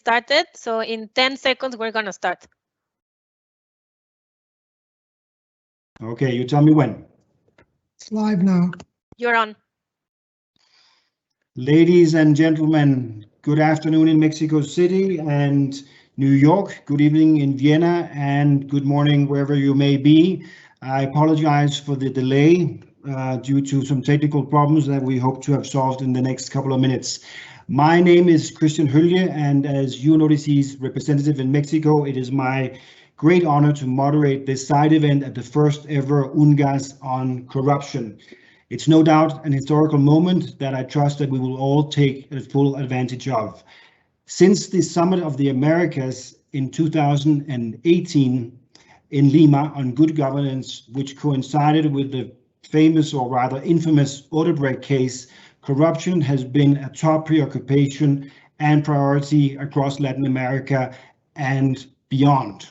started. So in 10 seconds, we're going to start. Okay, you tell me when. It's live now. You're on. Ladies and gentlemen, good afternoon in Mexico City and New York. Good evening in Vienna and good morning wherever you may be. I apologize for the delay due to some technical problems that we hope to have solved in the next couple of minutes. My name is Christian Hülje, and as UNODC's representative in Mexico, it is my great honor to moderate this side event at the first ever UNGASS on corruption. It's no doubt an historical moment that I trust that we will all take full advantage of. Since the Summit of the Americas in 2018 in Lima on good governance, which coincided with the famous or rather infamous Odebrecht case, corruption has been a top preoccupation and priority across Latin America and beyond.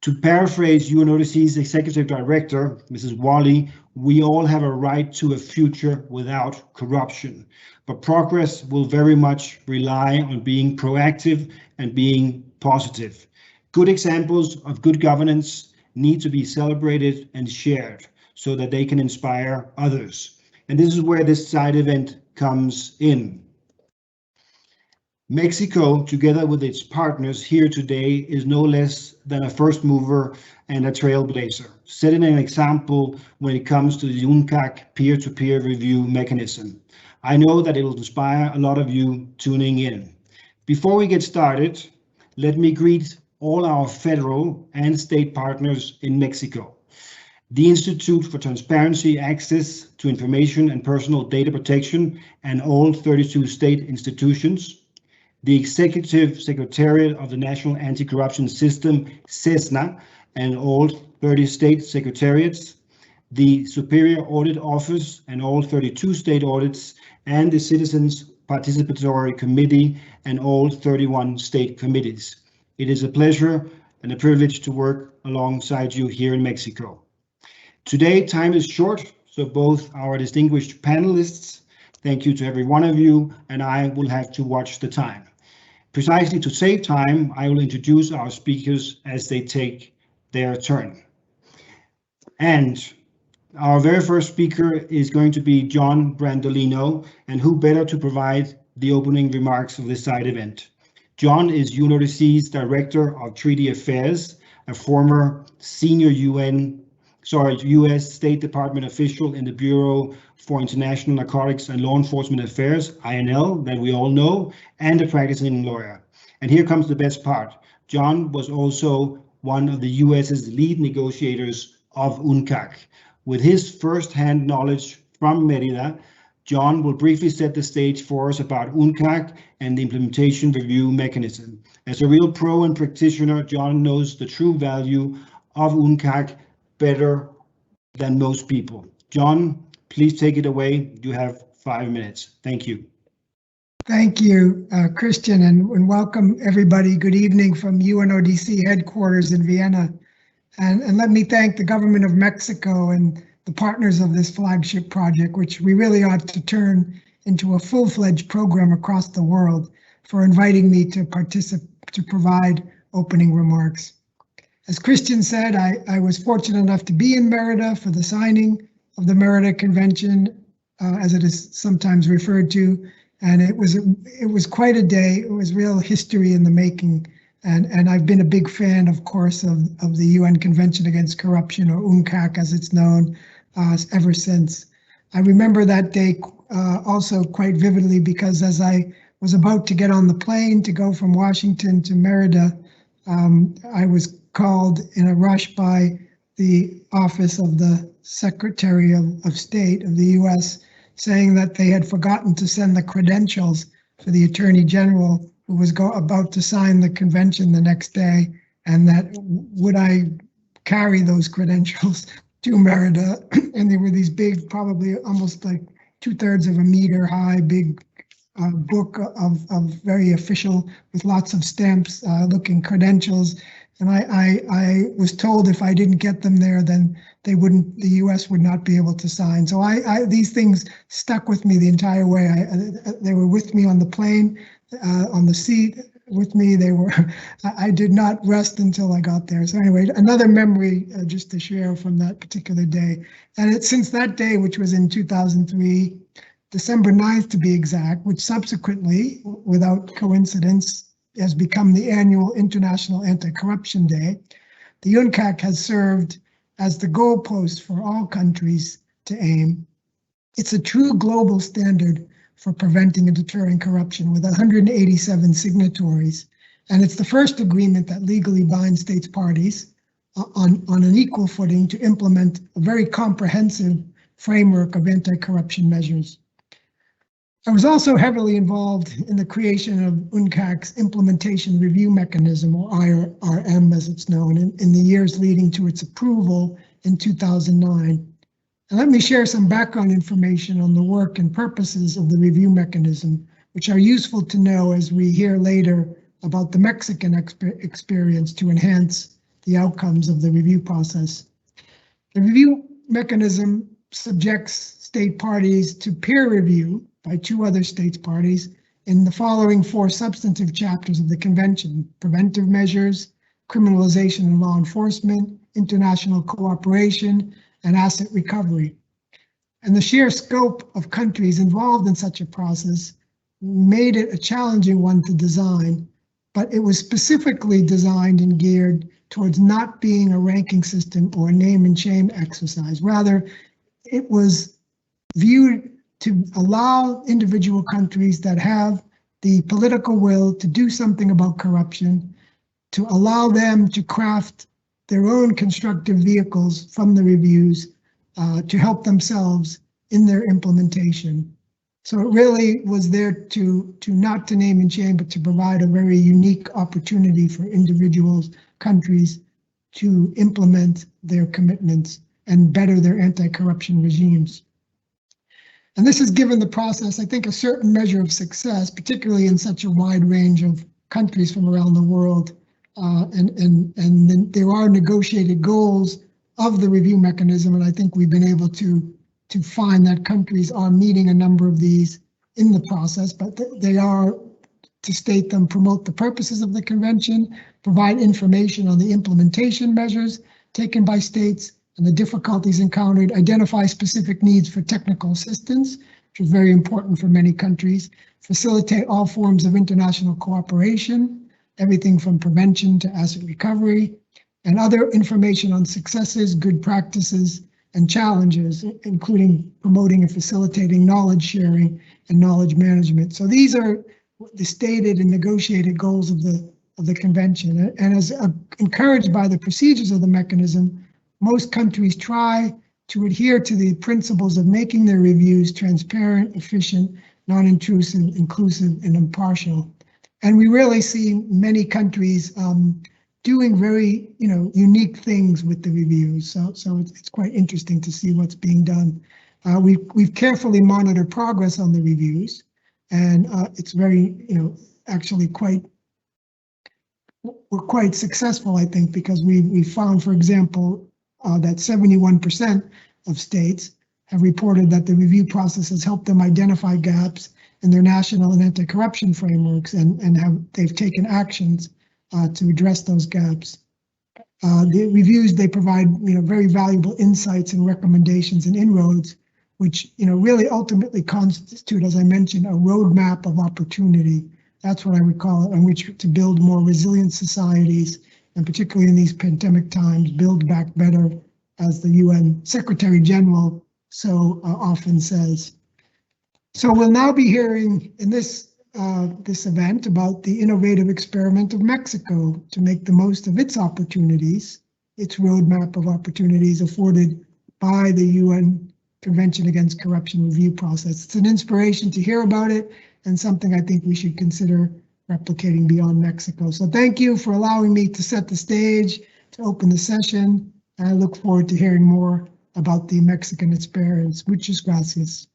To paraphrase UNODC's Executive Director, Mrs. Wally, we all have a right to a future without corruption, but progress will very much rely on being proactive and being positive. Good examples of good governance need to be celebrated and shared so that they can inspire others. And this is where this side event comes in. Mexico, together with its partners here today, is no less than a first mover and a trailblazer, setting an example when it comes to the UNCAC peer-to-peer review mechanism. I know that it will inspire a lot of you tuning in. Before we get started, let me greet all our federal and state partners in Mexico. The Institute for Transparency, Access to Information and Personal Data Protection and all 32 state institutions, the Executive Secretariat of the National Anti-Corruption System, CESNA, and all 30 state secretariats, the Superior Audit Office and all 32 state audits, and the Citizens Participatory Committee and all 31 state committees. It is a pleasure and a privilege to work alongside you here in Mexico. Today, time is short, so both our distinguished panelists, thank you to every one of you, and I will have to watch the time. Precisely to save time, I will introduce our speakers as they take their turn. And our very first speaker is going to be John Brandolino, and who better to provide the opening remarks of this side event. John is UNODC's Director of Treaty Affairs, a former senior US State Department official in the Bureau for International Narcotics and Law Enforcement Affairs, INL, that we all know, and a practicing lawyer. And here comes the best part. John was also one of the US's lead negotiators of UNCAC. With his first-hand knowledge from Merida, John will briefly set the stage for us about UNCAC and the Implementation Review Mechanism. As a real pro and practitioner, John knows the true value of UNCAC better than most people. John, please take it away. You have 5 minutes. Thank you. Thank you, Christian, and welcome everybody. Good evening from UNODC headquarters in Vienna. And let me thank the government of Mexico and the partners of this flagship project, which we really ought to turn into a full-fledged program across the world, for inviting me to provide opening remarks. As Christian said, I was fortunate enough to be in Merida for the signing of the Merida Convention, as it is sometimes referred to, and it was quite a day. It was real history in the making, and I've been a big fan, of course, of the UN Convention Against Corruption, or UNCAC as it's known, ever since. I remember that day also quite vividly, because as I was about to get on the plane to go from Washington to Merida, I was called in a rush by the Office of the Secretary of State of the US, saying that they had forgotten to send the credentials for the Attorney General, who was about to sign the convention the next day, and that would I carry those credentials to Merida. And they were these big, probably almost like 2/3 of a meter high, big book of very official, with lots of stamps looking credentials. And I was told if I didn't get them there, then the US would not be able to sign. So these things stuck with me the entire way. They were with me on the plane, on the seat, with me. They were, I did not rest until I got there. So anyway, another memory just to share from that particular day. And since that day, which was in 2003, December 9th to be exact, which subsequently, without coincidence, has become the annual International Anti-Corruption Day, the UNCAC has served as the goalpost for all countries to aim. It's a true global standard for preventing and deterring corruption with 187 signatories. And it's the first agreement that legally binds states parties on an equal footing to implement a very comprehensive framework of anti-corruption measures. I was also heavily involved in the creation of UNCAC's Implementation Review Mechanism, or IRM as it's known, in the years leading to its approval in 2009. And let me share some background information on the work and purposes of the review mechanism, which are useful to know as we hear later about the Mexican experience to enhance the outcomes of the review process. The review mechanism subjects state parties to peer review by 2 other states parties in the following 4 substantive chapters of the convention: preventive measures, criminalization and law enforcement, international cooperation, and asset recovery. And the sheer scope of countries involved in such a process made it a challenging one to design, but it was specifically designed and geared towards not being a ranking system or a name and shame exercise. Rather, it was viewed to allow individual countries that have the political will to do something about corruption, to allow them to craft their own constructive vehicles from the reviews to help themselves in their implementation. So it really was there to not to name and shame, but to provide a very unique opportunity for individuals, countries to implement their commitments and better their anti-corruption regimes. And this has given the process, I think, a certain measure of success, particularly in such a wide range of countries from around the world. And then there are negotiated goals of the review mechanism, and I think we've been able to find that countries are meeting a number of these in the process, but they are, to state them, promote the purposes of the convention, provide information on the implementation measures taken by states and the difficulties encountered, identify specific needs for technical assistance, which is very important for many countries, facilitate all forms of international cooperation, everything from prevention to asset recovery, and other information on successes, good practices, and challenges, including promoting and facilitating knowledge sharing and knowledge management. So these are the stated and negotiated goals of the convention. And as encouraged by the procedures of the mechanism, most countries try to adhere to the principles of making their reviews transparent, efficient, non-intrusive, inclusive, and impartial. And we really see many countries doing very, unique things with the reviews. So it's quite interesting to see what's being done. We've carefully monitored progress on the reviews, and it's very, actually we're quite successful, I think, because we found, for example, that 71% of states have reported that the review process has helped them identify gaps in their national and anti-corruption frameworks, and they've taken actions to address those gaps. The reviews, they provide very valuable insights and recommendations and inroads, which really ultimately constitute, as I mentioned, a roadmap of opportunity. That's what I would call it, on which to build more resilient societies, and particularly in these pandemic times, build back better, as the UN Secretary General so often says. So we'll now be hearing in this event about the innovative experiment of Mexico to make the most of its opportunities, its roadmap of opportunities afforded by the UN Convention Against Corruption review process. It's an inspiration to hear about it, and something I think we should consider replicating beyond Mexico. So thank you for allowing me to set the stage, to open the session, and I look forward to hearing more about the Mexican experience. Muchas gracias.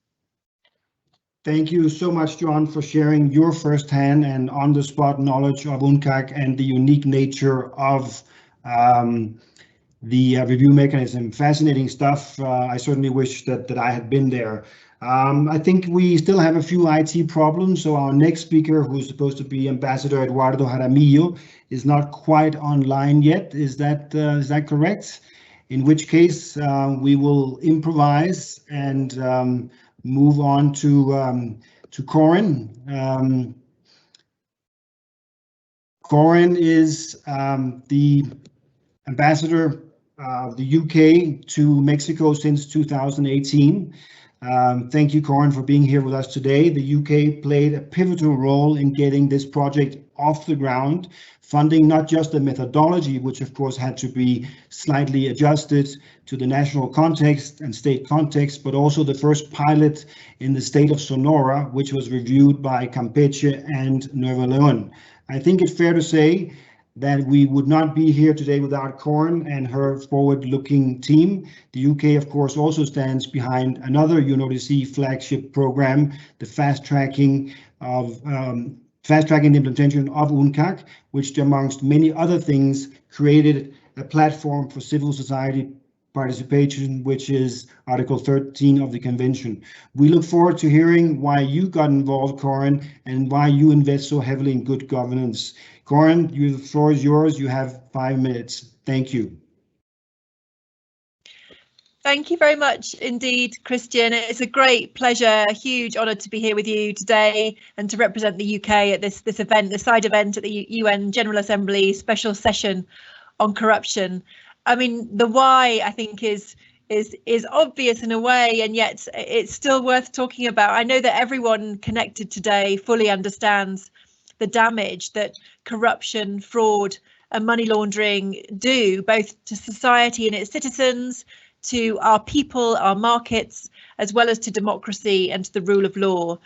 Thank you so much, John, for sharing your firsthand and on-the-spot knowledge of UNCAC and the unique nature of the review mechanism. Fascinating stuff. I certainly wish that I had been there. I think we still have a few IT problems, so our next speaker, who's supposed to be Ambassador Eduardo Jaramillo, is not quite online yet. Is that correct? In which case, we will improvise and move on to Corin. Corin is the ambassador of the UK to Mexico since 2018. Thank you, Corin, for being here with us today. The UK played a pivotal role in getting this project off the ground, funding not just the methodology, which of course had to be slightly adjusted to the national context and state context, but also the first pilot in the state of Sonora, which was reviewed by Campeche and Nuevo León. I think it's fair to say that we would not be here today without Corin and her forward-looking team. The UK, of course, also stands behind another UNODC flagship program, the fast-tracking the implementation of UNCAC, which, amongst many other things, created a platform for civil society participation, which is Article 13 of the Convention. We look forward to hearing why you got involved, Corin, and why you invest so heavily in good governance. Corin, the floor is yours. You have 5 minutes. Thank you. Thank you very much indeed, Christian. It's a great pleasure, a huge honour to be here with you today and to represent the UK at this event, the side event at the UN General Assembly special session on corruption. I mean, the why, I think, is obvious in a way, and yet it's still worth talking about. I know that everyone connected today fully understands the damage that corruption, fraud and money laundering do, both to society and its citizens, to our people, our markets, as well as to democracy and to the rule of law.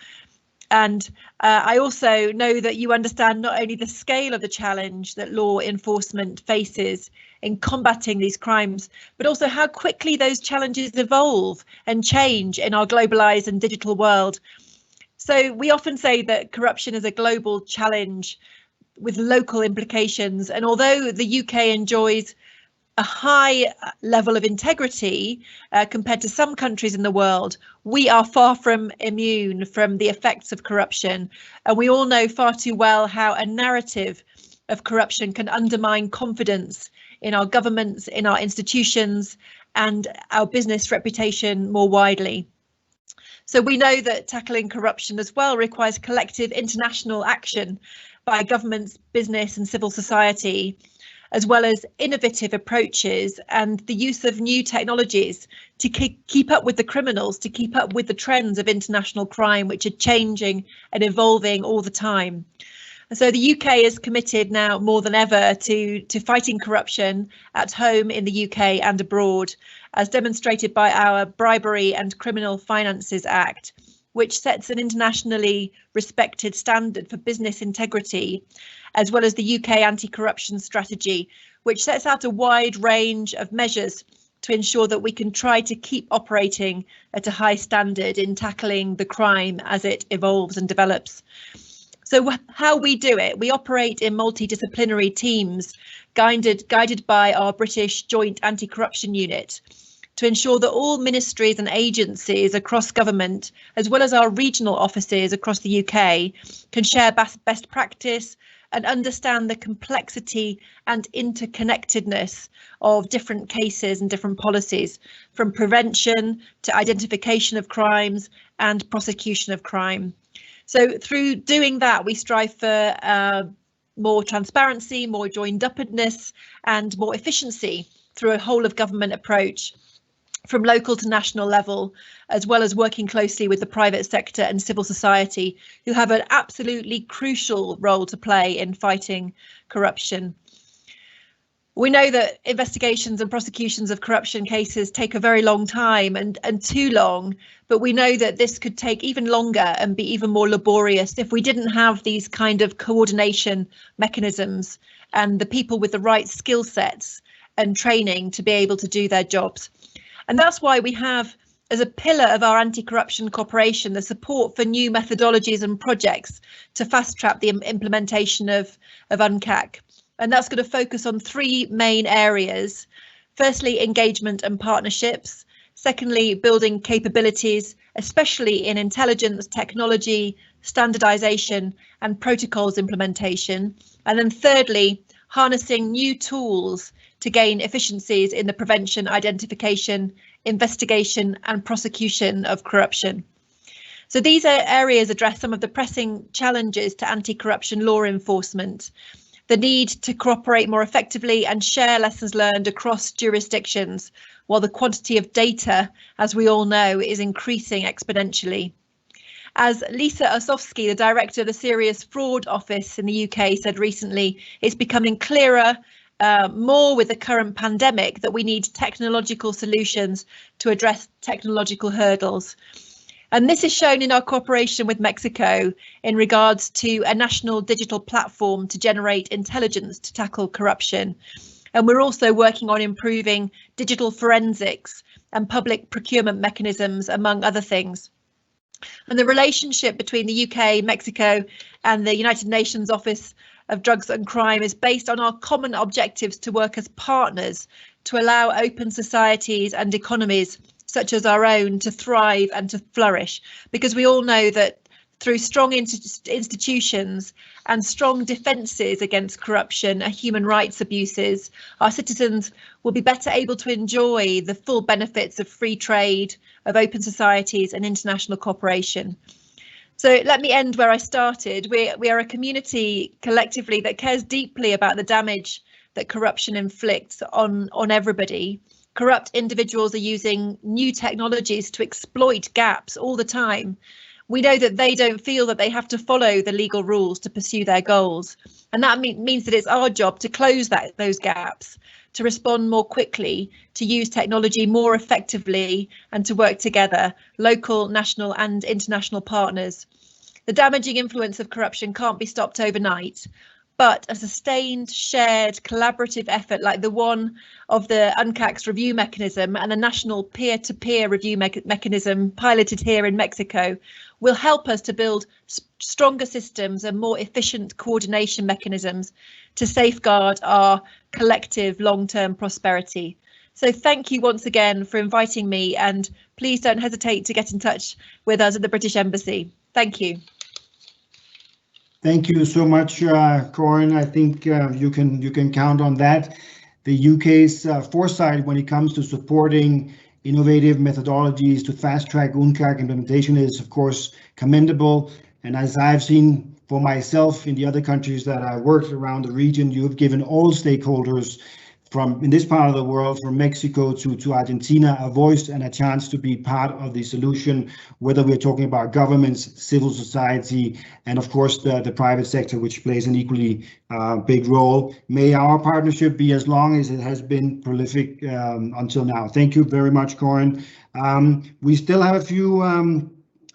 And I also know that you understand not only the scale of the challenge that law enforcement faces in combating these crimes, but also how quickly those challenges evolve and change in our globalized and digital world. So we often say that corruption is a global challenge with local implications. And although the UK enjoys a high level of integrity compared to some countries in the world, we are far from immune from the effects of corruption. And we all know far too well how a narrative of corruption can undermine confidence in our governments, in our institutions, and our business reputation more widely. So we know that tackling corruption as well requires collective international action by governments, business and civil society, as well as innovative approaches and the use of new technologies to keep up with the criminals, to keep up with the trends of international crime, which are changing and evolving all the time. So the UK is committed now more than ever to fighting corruption at home in the UK and abroad, as demonstrated by our Bribery and Criminal Finances Act, which sets an internationally respected standard for business integrity, as well as the UK anti-corruption strategy, which sets out a wide range of measures to ensure that we can try to keep operating at a high standard in tackling the crime as it evolves and develops. So how we do it, we operate in multidisciplinary teams guided by our British Joint Anti-Corruption Unit to ensure that all ministries and agencies across government, as well as our regional offices across the UK, can share best practice and understand the complexity and interconnectedness of different cases and different policies, from prevention to identification of crimes and prosecution of crime. So through doing that, we strive for more transparency, more joined-upness and more efficiency through a whole of government approach from local to national level, as well as working closely with the private sector and civil society, who have an absolutely crucial role to play in fighting corruption. We know that investigations and prosecutions of corruption cases take a very long time and too long, but we know that this could take even longer and be even more laborious if we didn't have these kind of coordination mechanisms and the people with the right skill sets and training to be able to do their jobs. And that's why we have, as a pillar of our anti-corruption cooperation, the support for new methodologies and projects to fast-track the implementation of UNCAC. And that's going to focus on three main areas. Firstly, engagement and partnerships. Secondly, building capabilities especially in intelligence, technology, standardization and protocols implementation. And then thirdly, harnessing new tools to gain efficiencies in the prevention, identification, investigation and prosecution of corruption. So these areas address some of the pressing challenges to anti-corruption law enforcement, the need to cooperate more effectively and share lessons learned across jurisdictions, while the quantity of data, as we all know, is increasing exponentially. As Lisa Osofsky, the director of the Serious Fraud Office in the UK, said recently, it's becoming clearer more with the current pandemic that we need technological solutions to address technological hurdles. And this is shown in our cooperation with Mexico in regards to a national digital platform to generate intelligence to tackle corruption. And we're also working on improving digital forensics and public procurement mechanisms, among other things. And the relationship between the UK, Mexico and the United Nations Office of Drugs and Crime is based on our common objectives to work as partners to allow open societies and economies such as our own to thrive and to flourish, because we all know that through strong institutions and strong defences against corruption and human rights abuses, our citizens will be better able to enjoy the full benefits of free trade, of open societies and international cooperation. So let me end where I started. We are a community collectively that cares deeply about the damage that corruption inflicts on everybody. Corrupt individuals are using new technologies to exploit gaps all the time. We know that they don't feel that they have to follow the legal rules to pursue their goals. And that means that it's our job to close those gaps, to respond more quickly, to use technology more effectively and to work together, local, national and international partners. The damaging influence of corruption can't be stopped overnight, but a sustained, shared, collaborative effort like the one of the UNCAC's review mechanism and the national peer-to-peer review mechanism piloted here in Mexico will help us to build stronger systems and more efficient coordination mechanisms to safeguard our collective long-term prosperity. So thank you once again for inviting me, and please don't hesitate to get in touch with us at the British Embassy. Thank you. Thank you so much, Corin. I think you can count on that. The UK's foresight when it comes to supporting innovative methodologies to fast-track UNCAC implementation is, of course, commendable. And as I've seen for myself in the other countries that I worked around the region, you have given all stakeholders from in this part of the world, from Mexico to Argentina, a voice and a chance to be part of the solution, whether we're talking about governments, civil society, and of course the private sector, which plays an equally big role. May our partnership be as long as it has been prolific until now. Thank you very much, Corin. We still have a few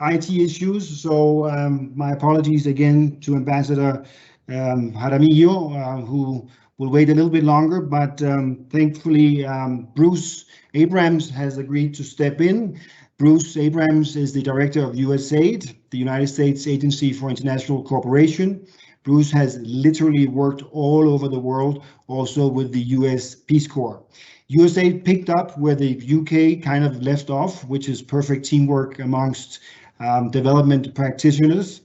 IT issues, so my apologies again to Ambassador Jaramillo, who will wait a little bit longer, but thankfully Bruce Abrams has agreed to step in. Bruce Abrams is the director of USAID, the United States Agency for International Cooperation. Bruce has literally worked all over the world, also with the US Peace Corps. USAID picked up where the UK kind of left off, which is perfect teamwork amongst development practitioners,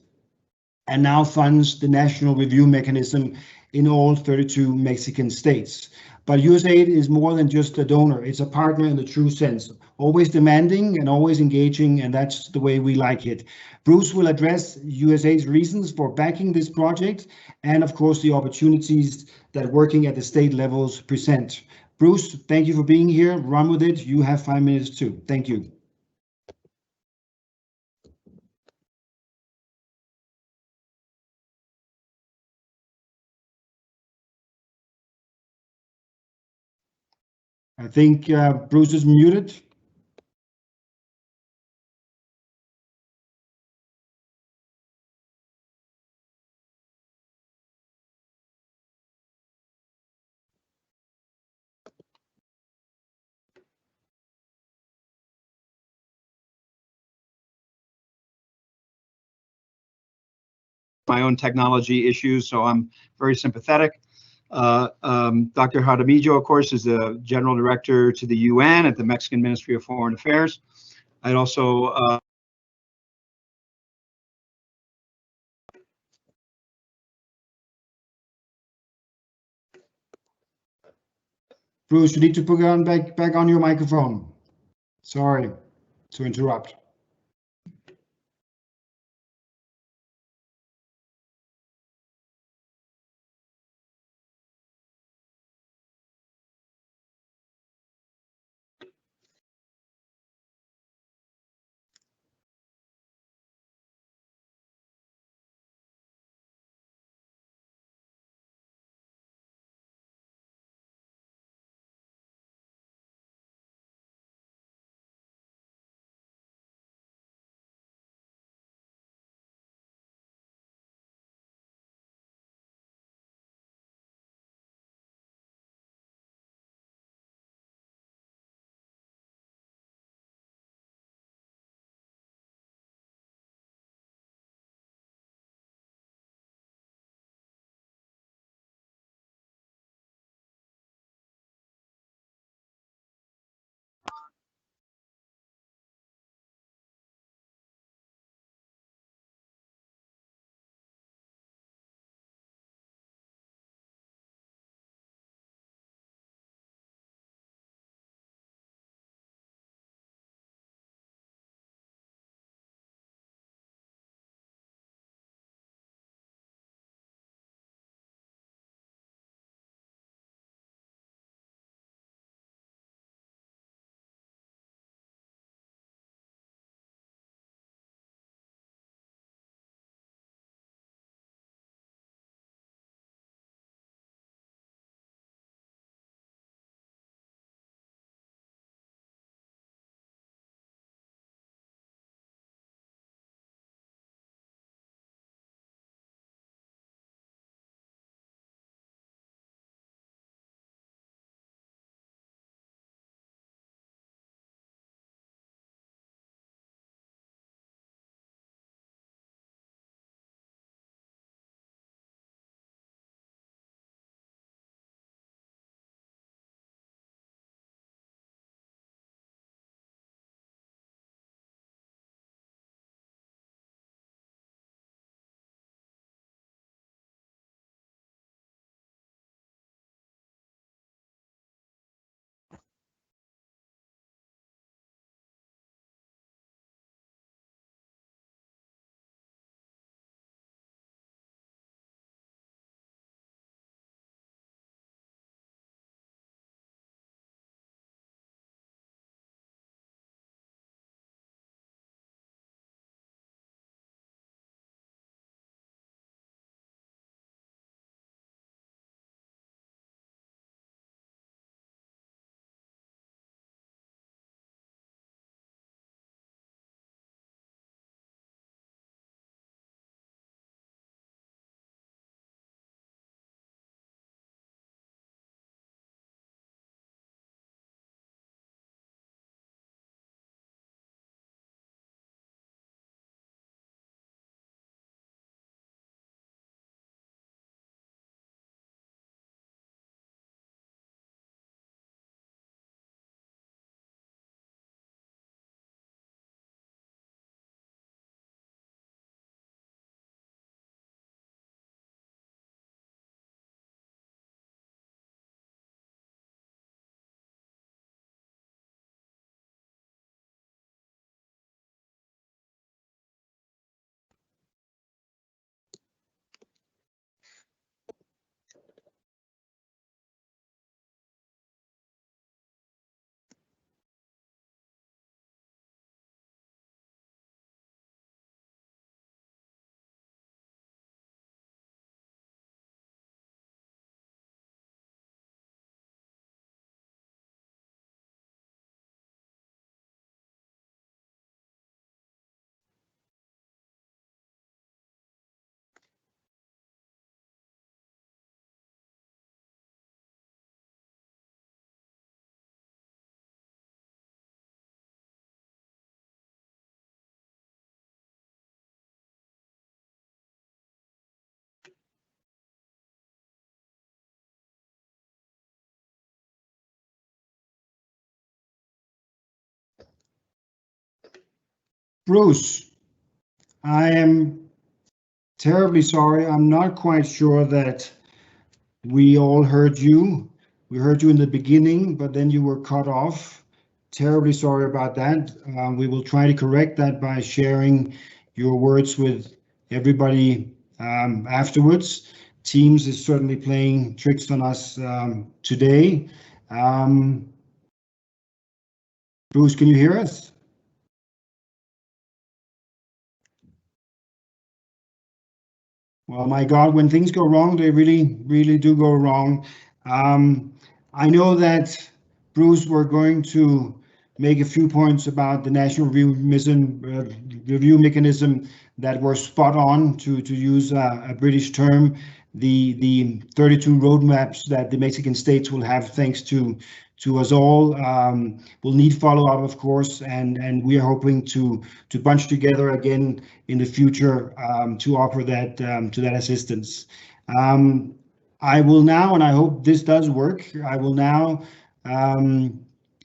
and now funds the National Review Mechanism in all 32 Mexican states. But USAID is more than just a donor. It's a partner in the true sense, always demanding and always engaging, and that's the way we like it. Bruce will address USAID's reasons for backing this project and, of course, the opportunities that working at the state levels present. Bruce, thank you for being here. Run with it. You have 5 minutes too. Thank you. I think Bruce is muted. My own technology issues, so I'm very sympathetic. Dr. Jaramillo, of course, is the General Director to the UN at the Mexican Ministry of Foreign Affairs. I'd also Bruce, you need to put on back on your microphone. Sorry to interrupt. Bruce, I am terribly sorry. I'm not quite sure that we all heard you. We heard you in the beginning, but then you were cut off. Terribly sorry about that. We will try to correct that by sharing your words with everybody afterwards. Teams is certainly playing tricks on us today. Bruce, can you hear us? Well, my God, when things go wrong, they really do go wrong. I know that, Bruce, we're going to make a few points about the national review mechanism that were spot on, to use a British term. The 32 roadmaps that the Mexican states will have, thanks to us all, will need follow-up, of course, and we are hoping to bunch together again in the future to offer that to that assistance. I will now, and I hope this does work, I will now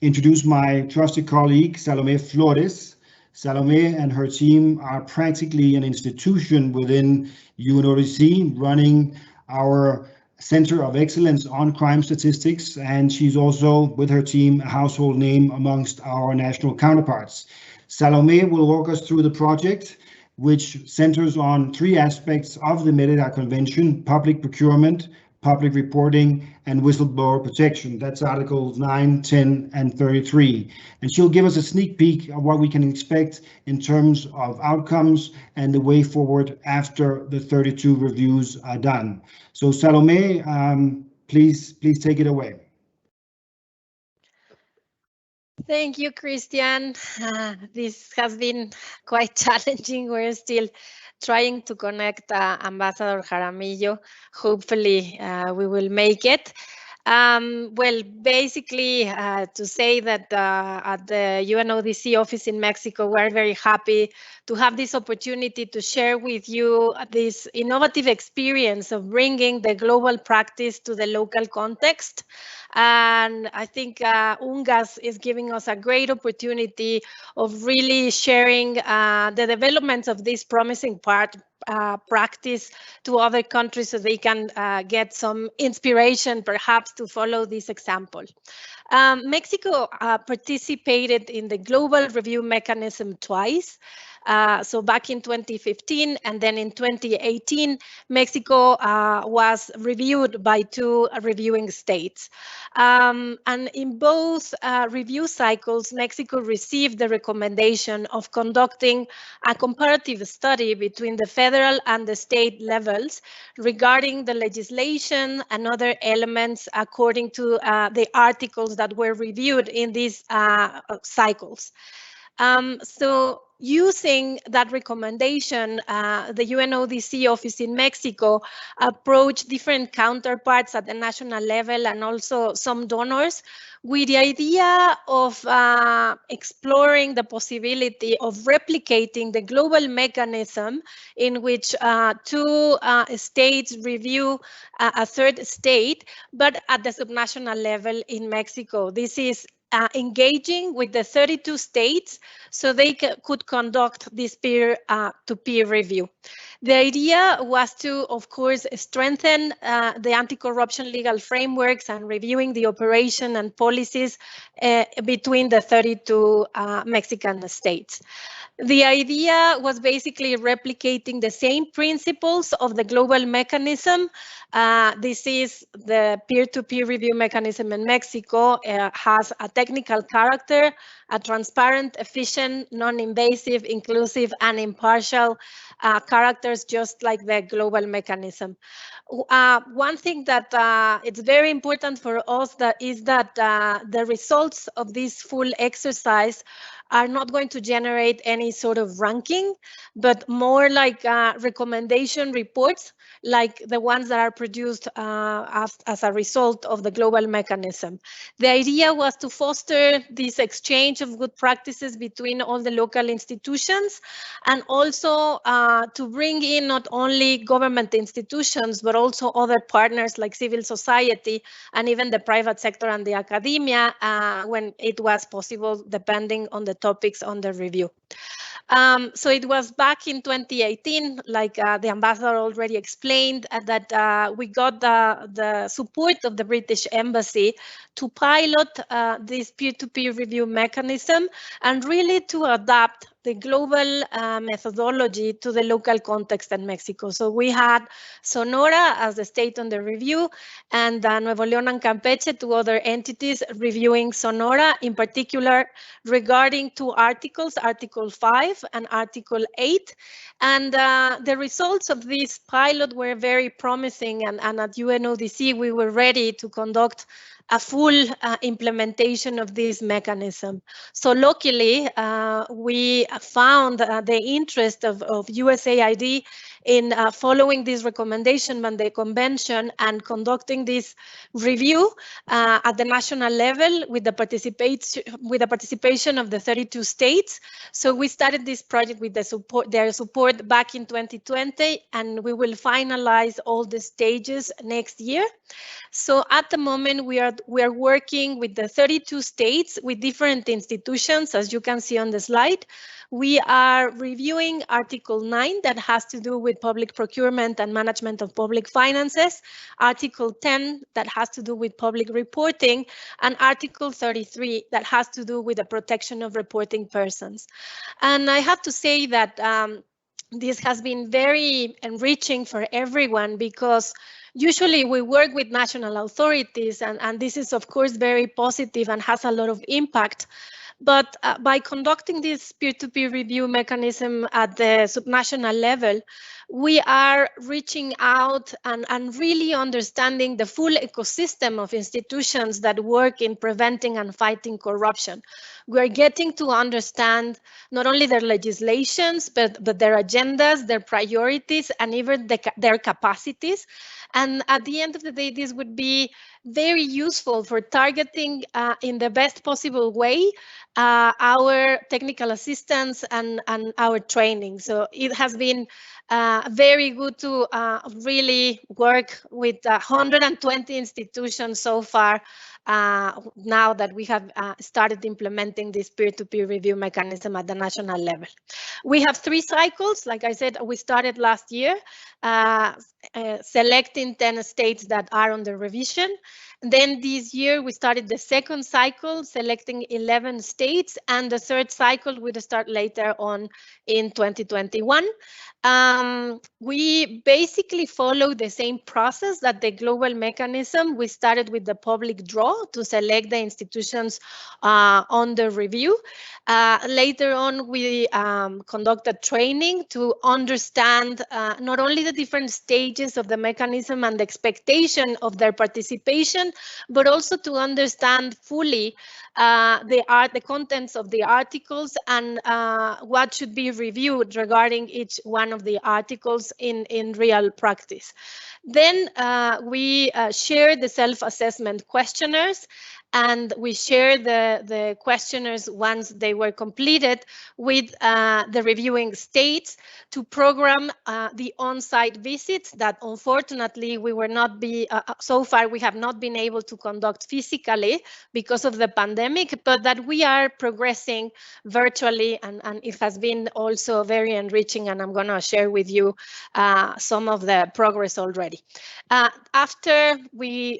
introduce my trusted colleague, Salome Flores. Salome and her team are practically an institution within UNODC, running our Center of Excellence on Crime Statistics, and she's also, with her team, a household name amongst our national counterparts. Salome will walk us through the project, which centers on three aspects of the Merida Convention: public procurement, public reporting, and whistleblower protection. That's Articles 9, 10, and 33. And she'll give us a sneak peek of what we can expect in terms of outcomes and the way forward after the 32 reviews are done. So Salome, please take it away. Thank you, Christian. This has been quite challenging. We're still trying to connect Ambassador Jaramillo. Hopefully, we will make it. Well, basically, to say that at the UNODC office in Mexico, we're very happy to have this opportunity to share with you this innovative experience of bringing the global practice to the local context. And I think UNGASS is giving us a great opportunity of really sharing the developments of this promising practice to other countries, so they can get some inspiration perhaps to follow this example. Mexico participated in the global review mechanism twice. So back in 2015 and then in 2018, Mexico was reviewed by two reviewing states. And in both review cycles, Mexico received the recommendation of conducting a comparative study between the federal and the state levels regarding the legislation and other elements according to the articles that were reviewed in these cycles. So using that recommendation, the UNODC office in Mexico approached different counterparts at the national level and also some donors with the idea of exploring the possibility of replicating the global mechanism in which two states review a third state, but at the subnational level in Mexico. This is engaging with the 32 states so they could conduct this peer-to-peer review. The idea was to, of course, strengthen the anti-corruption legal frameworks and reviewing the operation and policies between the 32 Mexican states. The idea was basically replicating the same principles of the global mechanism. This is the peer-to-peer review mechanism in Mexico. Has a technical character, a transparent, efficient, non-invasive, inclusive, and impartial characters, just like the global mechanism. One thing that it's very important for us is that the results of this full exercise are not going to generate any sort of ranking, but more like recommendation reports, like the ones that are produced as a result of the global mechanism. The idea was to foster this exchange of good practices between all the local institutions, and also to bring in not only government institutions, but also other partners like civil society and even the private sector and the academia when it was possible, depending on the topics under review. So it was back in 2018, like the ambassador already explained, that we got the support of the British Embassy to pilot this peer-to-peer review mechanism and really to adapt the global methodology to the local context in Mexico. So we had Sonora as the state under review, and Nuevo León and Campeche, two other entities reviewing Sonora, in particular regarding two articles, Article 5 and Article 8. And the results of this pilot were very promising, and at UNODC we were ready to conduct a full implementation of this mechanism. So luckily, we found the interest of USAID in following this recommendation by the convention and conducting this review at the national level with the participation of the 32 states. So we started this project with their support back in 2020, and we will finalize all the stages next year. So at the moment, we are working with the 32 states with different institutions, as you can see on the slide. We are reviewing Article 9 that has to do with public procurement and management of public finances, Article 10 that has to do with public reporting, and Article 33 that has to do with the protection of reporting persons. And I have to say that this has been very enriching for everyone, because usually we work with national authorities, and this is of course very positive and has a lot of impact. But by conducting this peer-to-peer review mechanism at the subnational level, we are reaching out and really understanding the full ecosystem of institutions that work in preventing and fighting corruption. We are getting to understand not only their legislations, but their agendas, their priorities, and even their capacities. And at the end of the day, this would be very useful for targeting in the best possible way our technical assistance and our training. So it has been very good to really work with 120 institutions so far, now that we have started implementing this peer-to-peer review mechanism at the national level. We have 3 cycles. Like I said, we started last year selecting 10 states that are under revision. Then this year we started the 2nd cycle, selecting 11 states, and the 3rd cycle will start later on in 2021. We basically follow the same process that the global mechanism. We started with the public draw to select the institutions under review. Later on, we conducted training to understand not only the different stages of the mechanism and the expectation of their participation, but also to understand fully the contents of the articles and what should be reviewed regarding each one of the articles in real practice. Then we share the self-assessment questionnaires, and we share the questionnaires once they were completed with the reviewing states to program the on-site visits that unfortunately we were not so far we have not been able to conduct physically because of the pandemic, but that we are progressing virtually, and it has been also very enriching, and I'm going to share with you some of the progress already. After we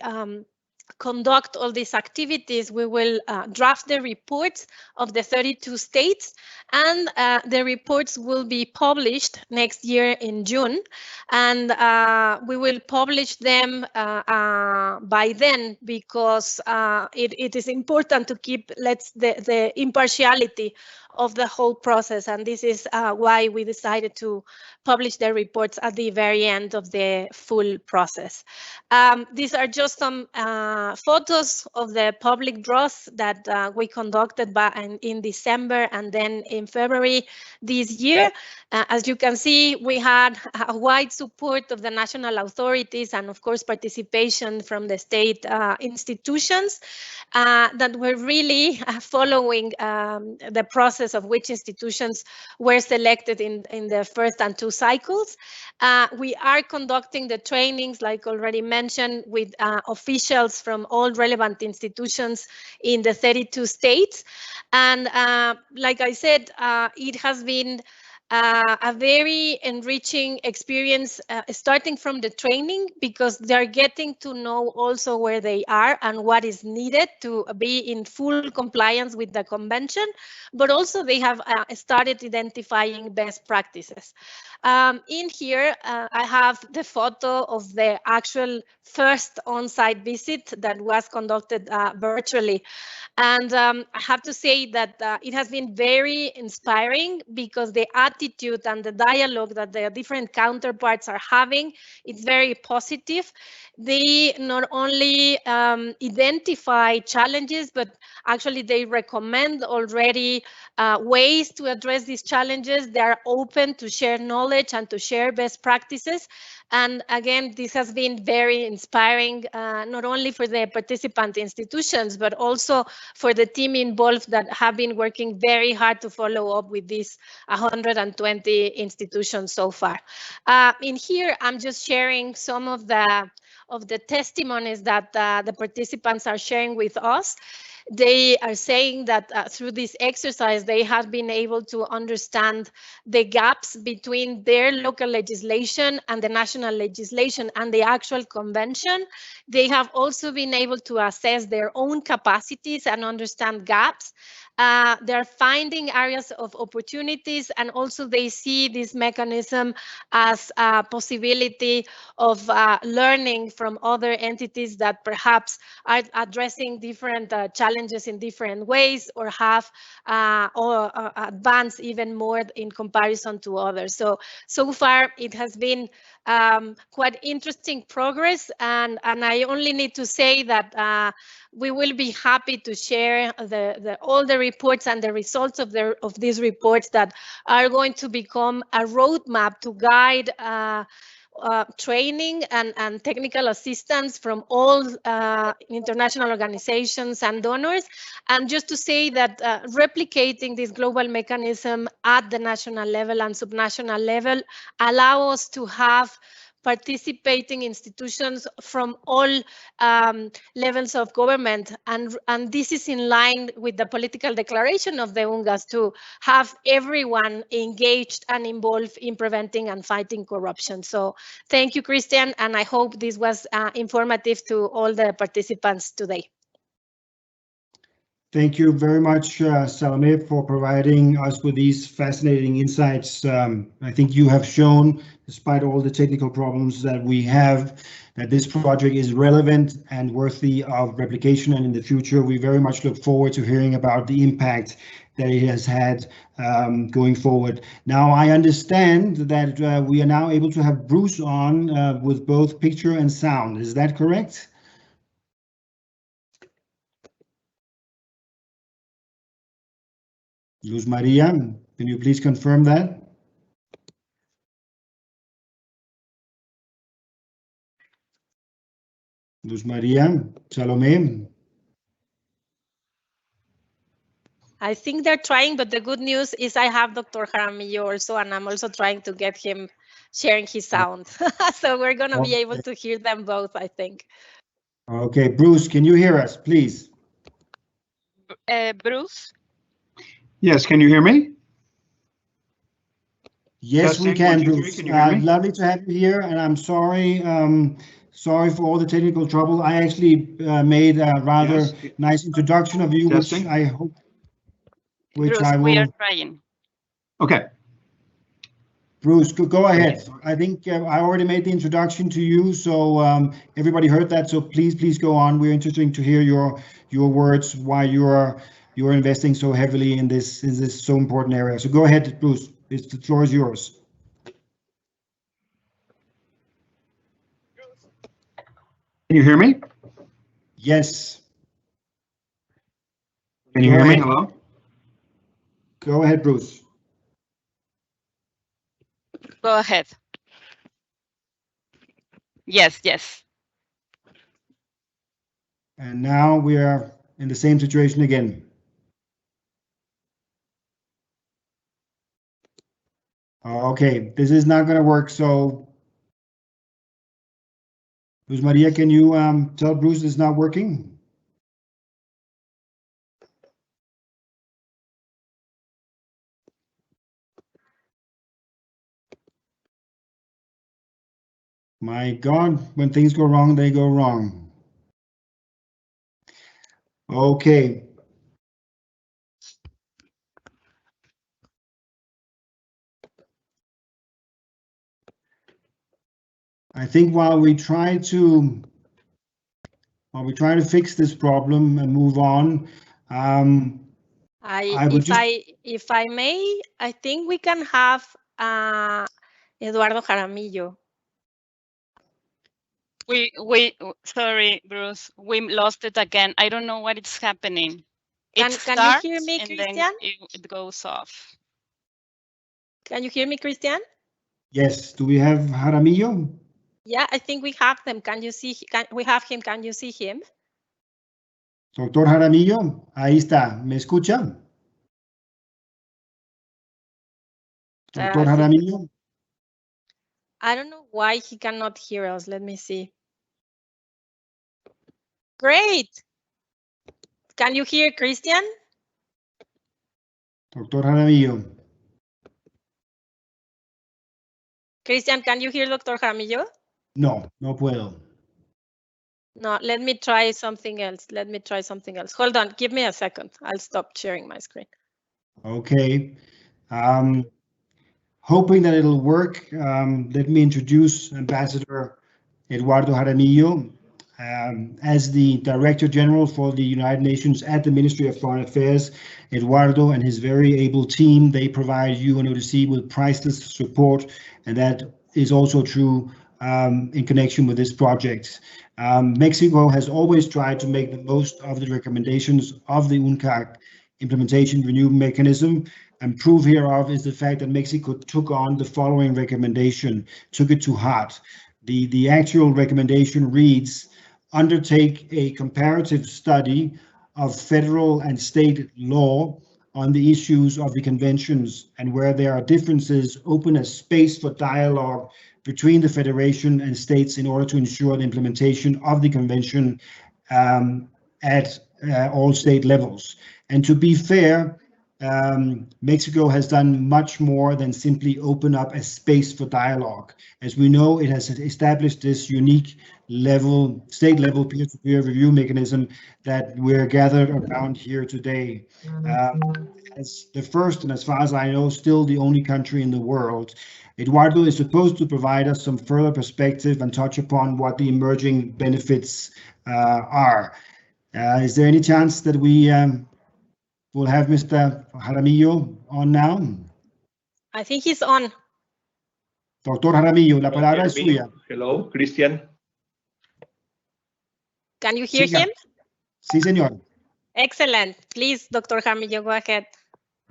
conduct all these activities, we will draft the reports of the 32 states, and the reports will be published next year in June, and we will publish them by then, because it is important to keep the impartiality of the whole process, and this is why we decided to publish the reports at the very end of the full process. These are just some photos of the public draws that we conducted in December and then in February this year. As you can see, we had a wide support of the national authorities and of course participation from the state institutions that were really following the process of which institutions were selected in the first and 2 cycles. We are conducting the trainings, like already mentioned, with officials from all relevant institutions in the 32 states. And like I said, it has been a very enriching experience starting from the training, because they're getting to know also where they are and what is needed to be in full compliance with the convention, but also they have started identifying best practices. In here, I have the photo of the actual first on-site visit that was conducted virtually. And I have to say that it has been very inspiring, because the attitude and the dialogue that the different counterparts are having, it's very positive. They not only identify challenges, but actually they recommend already ways to address these challenges. They are open to share knowledge and to share best practices. And again, this has been very inspiring, not only for the participant institutions, but also for the team involved that have been working very hard to follow up with these 120 institutions so far. In here, I'm just sharing some of the testimonies that the participants are sharing with us. They are saying that through this exercise, they have been able to understand the gaps between their local legislation and the national legislation and the actual convention. They have also been able to assess their own capacities and understand gaps. They're finding areas of opportunities, and also they see this mechanism as a possibility of learning from other entities that perhaps are addressing different challenges in different ways, or have or advanced even more in comparison to others. So far it has been quite interesting progress, and I only need to say that we will be happy to share all the reports and the results of these reports that are going to become a roadmap to guide training and technical assistance from all international organizations and donors. And just to say that replicating this global mechanism at the national level and subnational level allow us to have participating institutions from all levels of government. And this is in line with the political declaration of the UNGASS to have everyone engaged and involved in preventing and fighting corruption. So thank you, Christian, and I hope this was informative to all the participants today. Thank you very much, Salome, for providing us with these fascinating insights. I think you have shown, despite all the technical problems that we have, that this project is relevant and worthy of replication. And in the future, we very much look forward to hearing about the impact that it has had going forward. Now, I understand that we are now able to have Bruce on with both picture and sound. Is that correct? Luz Maria, can you please confirm that? Luz Maria, Salome. I think they're trying, but the good news is I have Dr. Jaramillo also, and I'm also trying to get him sharing his sound. So we're going to be able to hear them both, I think. Okay, Bruce, can you hear us, please? Bruce? Yes, can you hear me? Yes, we can, Bruce. Can you hear me? Lovely to have you here, and I'm sorry. Sorry for all the technical trouble. I actually made a rather nice introduction of you, Testing. which I hope. Bruce, we are trying. Okay. Bruce, go ahead. I think I already made the introduction to you, so everybody heard that. So please go on. We're interested to hear your words, why you're investing so heavily in this so important area. So go ahead, Bruce. The floor is yours. Can you hear me? Yes. Can you hear me? Hello? Go ahead, Bruce. Go ahead. Yes. And now we are in the same situation again. Okay, this is not going to work. So Luz Maria, can you tell Bruce it's not working? My God, when things go wrong, they go wrong. Okay. I think while we try to fix this problem and move on, if I may, I think we can have Eduardo Jaramillo. Sorry, Bruce, we lost it again. I don't know what is happening. Can you hear me, Christian? Then it goes off. Can you hear me, Christian? Yes. Do we have Jaramillo? Yeah, I think we have them. Can you see? We have him. Can you see him? Doctor Jaramillo, ahí está. ¿Me escucha? Doctor Jaramillo. I don't know why he cannot hear us. Let me see. Great. Can you hear Christian? Doctor Jaramillo. Christian, can you hear Dr. Jaramillo? No, no puedo. No, let me try something else. Hold on, give me a second. I'll stop sharing my screen. Okay. Hoping that it'll work, let me introduce Ambassador Eduardo Jaramillo. As the Director General for the United Nations at the Ministry of Foreign Affairs, Eduardo and his very able team, they provide UNODC with priceless support, and that is also true in connection with this project. Mexico has always tried to make the most of the recommendations of the UNCAC Implementation Review Mechanism, and proof hereof is the fact that Mexico took on the following recommendation, took it to heart. The actual recommendation reads, undertake a comparative study of federal and state law on the issues of the conventions, and where there are differences, open a space for dialogue between the Federation and states in order to ensure the implementation of the convention at all state levels. And to be fair, Mexico has done much more than simply open up a space for dialogue. As we know, it has established this unique state level peer-to-peer review mechanism that we're gathered around here today. As the first, and as far as I know, still the only country in the world, Eduardo is supposed to provide us some further perspective and touch upon what the emerging benefits are. Is there any chance that we will have Mr. Jaramillo on now? I think he's on. Doctor Jaramillo, la palabra es suya. Hello, Christian. Can you hear him? Sí, señor. Excellent. Please, Dr. Jaramillo, go ahead.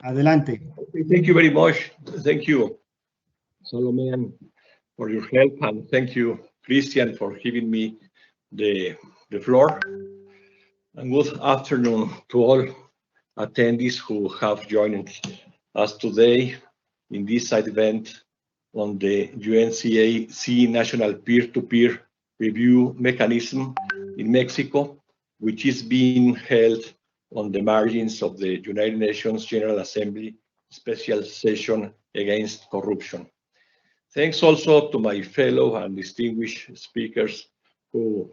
Adelante. Thank you very much. Thank you, Salome, for your help, and thank you, Christian, for giving me the floor. And good afternoon to all attendees who have joined us today in this side event on the UNCAC National Peer-to-Peer Review Mechanism in Mexico, which is being held on the margins of the United Nations General Assembly Special Session Against Corruption. Thanks also to my fellow and distinguished speakers who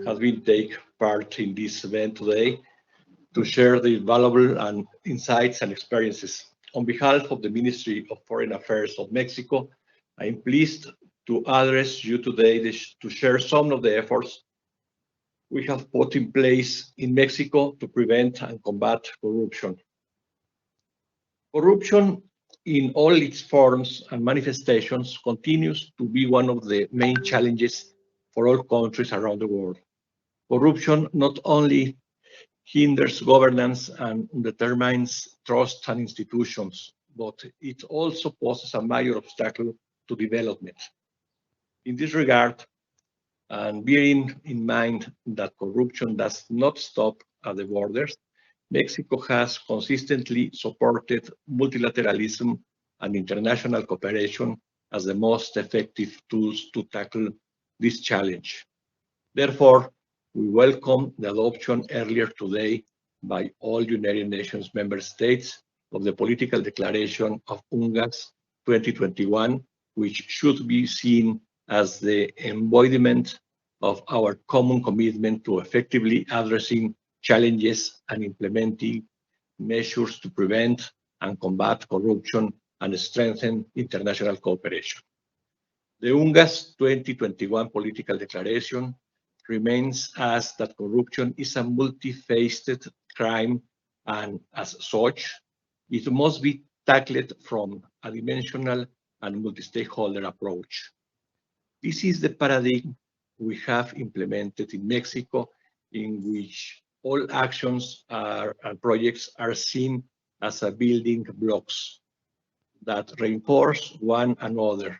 have been take part in this event today to share the valuable and insights and experiences. On behalf of the Ministry of Foreign Affairs of Mexico, I am pleased to address you today to share some of the efforts we have put in place in Mexico to prevent and combat corruption. Corruption in all its forms and manifestations continues to be one of the main challenges for all countries around the world. Corruption not only hinders governance and undermines trust and institutions, but it also poses a major obstacle to development. In this regard, and bearing in mind that corruption does not stop at the borders, Mexico has consistently supported multilateralism and international cooperation as the most effective tools to tackle this challenge. Therefore, we welcome the adoption earlier today by all United Nations member states of the Political Declaration of UNGASS 2021, which should be seen as the embodiment of our common commitment to effectively addressing challenges and implementing measures to prevent and combat corruption and strengthen international cooperation. The UNGASS 2021 Political Declaration remains as that corruption is a multifaceted crime, and as such, it must be tackled from a dimensional and multi-stakeholder approach. This is the paradigm we have implemented in Mexico, in which all actions and projects are seen as a building blocks that reinforce one another,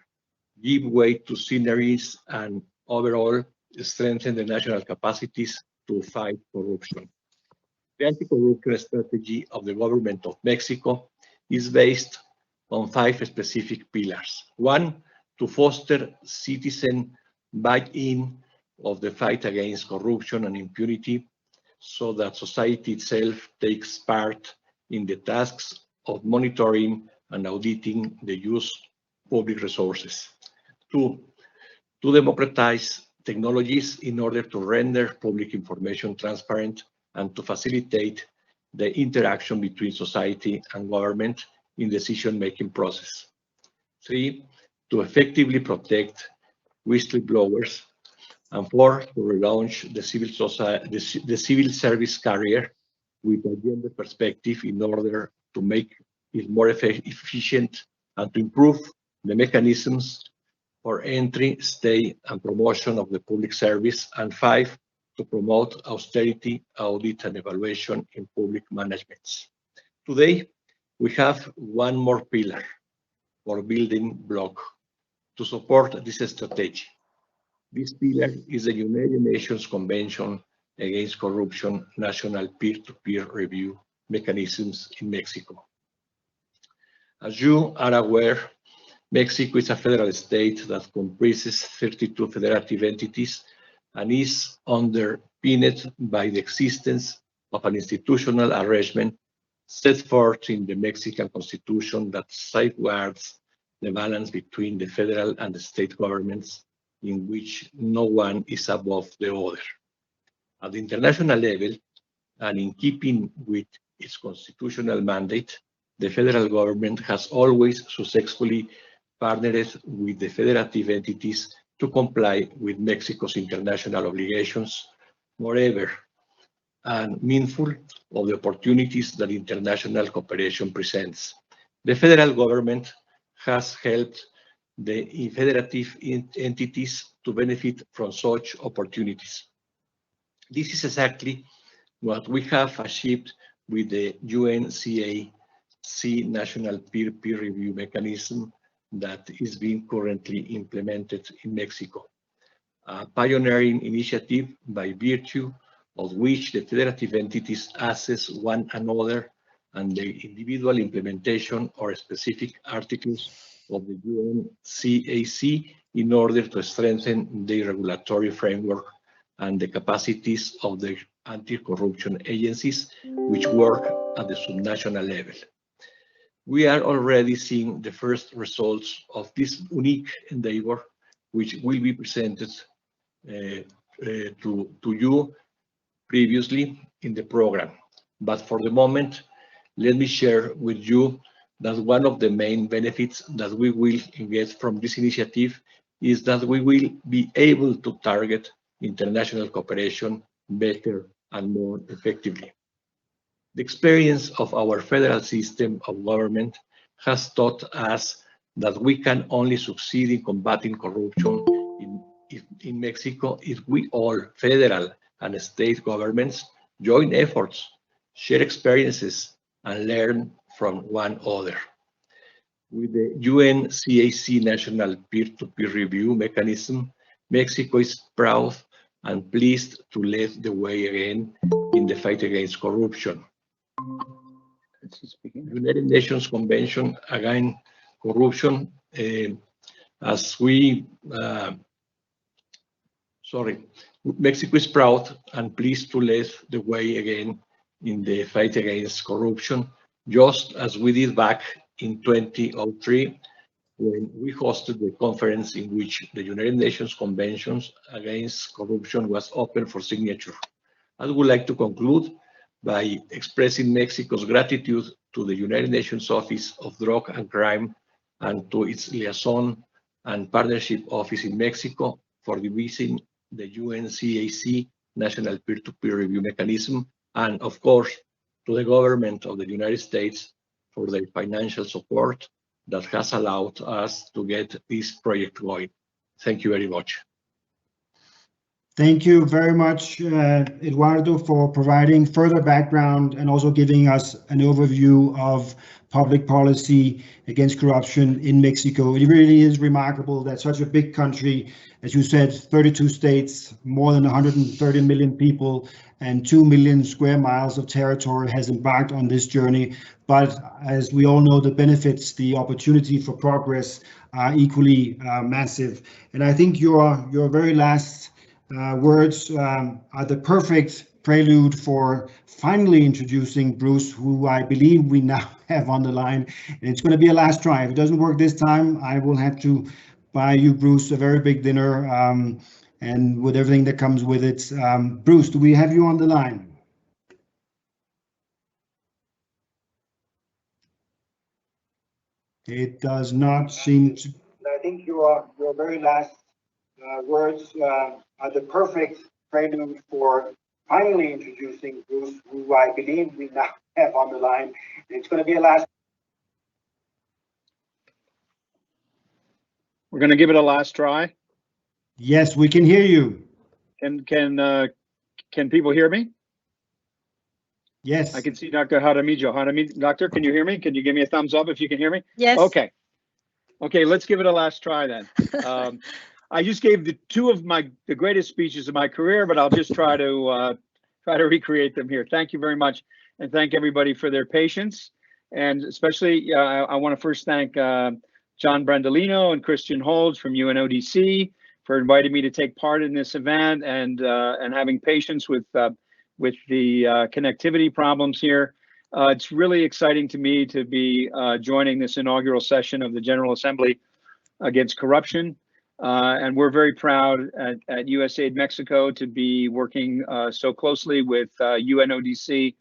give way to synergies, and overall strengthen the national capacities to fight corruption. The anti-corruption strategy of the government of Mexico is based on 5 specific pillars. 1, to foster citizen buy-in of the fight against corruption and impunity so that society itself takes part in the tasks of monitoring and auditing the use of public resources. 2, to democratize technologies in order to render public information transparent and to facilitate the interaction between society and government in decision-making process. 3, to effectively protect whistleblowers. And 4, to relaunch the civil service career with a gender perspective in order to make it more efficient and to improve the mechanisms for entry, stay, and promotion of the public service. And 5, to promote austerity, audit, and evaluation in public managements. Today, we have one more pillar or building block to support this strategy. This pillar is the United Nations Convention Against Corruption National Peer-to-Peer Review Mechanisms in Mexico. As you are aware, Mexico is a federal state that comprises 32 federative entities and is underpinned by the existence of an institutional arrangement set forth in the Mexican Constitution that safeguards the balance between the federal and the state governments, in which no one is above the other. At the international level, and in keeping with its constitutional mandate, the federal government has always successfully partnered with the federative entities to comply with Mexico's international obligations. Moreover, and mindful of the opportunities that international cooperation presents, the federal government has helped the federative entities to benefit from such opportunities. This is exactly what we have achieved with the UNCAC National Peer-to-Peer Review Mechanism that is being currently implemented in Mexico, a pioneering initiative by virtue of which the federative entities assess one another and the individual implementation or specific articles of the UNCAC in order to strengthen the regulatory framework and the capacities of the anti-corruption agencies which work at the subnational level. We are already seeing the first results of this unique endeavor, which will be presented to you previously in the program. But for the moment, let me share with you that one of the main benefits that we will get from this initiative is that we will be able to target international cooperation better and more effectively. The experience of our federal system of government has taught us that we can only succeed in combating corruption in Mexico if we all, federal and state governments, join efforts, share experiences, and learn from one another. With the UNCAC National Peer-to-Peer Review Mechanism, Mexico is proud and pleased to lead the way again in the fight against corruption. United Nations Convention Against Corruption, Mexico is proud and pleased to lead the way again in the fight against corruption, just as we did back in 2003 when we hosted the conference in which the United Nations Convention Against Corruption was open for signature. I would like to conclude by expressing Mexico's gratitude to the United Nations Office of Drug and Crime and to its liaison and partnership office in Mexico for devising the UNCAC National Peer-to-Peer Review Mechanism, and of course, to the government of the United States for their financial support that has allowed us to get this project going. Thank you very much. Thank you very much, Eduardo, for providing further background and also giving us an overview of public policy against corruption in Mexico. It really is remarkable that such a big country, as you said, 32 states, more than 130 million people, and 2 million square miles of territory has embarked on this journey. But as we all know, the benefits, the opportunity for progress are equally massive. And I think your very last words are the perfect prelude for finally introducing Bruce, who I believe we now have on the line. And it's going to be a last try. If it doesn't work this time, I will have to buy you, Bruce, a very big dinner and with everything that comes with it. Bruce, do we have you on the line? It does not seem to. I think your very last words are the perfect prelude for finally introducing Bruce, who I believe we now have on the line. It's going to be a last. We're going to give it a last try. Yes, we can hear you. Can people hear me? Yes. I can see Dr. Jaramillo. Doctor, can you hear me? Can you give me a thumbs up if you can hear me? Yes. Okay. Okay, let's give it a last try then. I just gave two of the greatest speeches of my career, but I'll just try to recreate them here. Thank you very much, and thank everybody for their patience. And especially, I want to first thank John Brandolino and Christian Holds from UNODC for inviting me to take part in this event and having patience with the connectivity problems here. It's really exciting to me to be joining this inaugural session of the General Assembly against corruption. And we're very proud at USAID Mexico to be working so closely with UNODC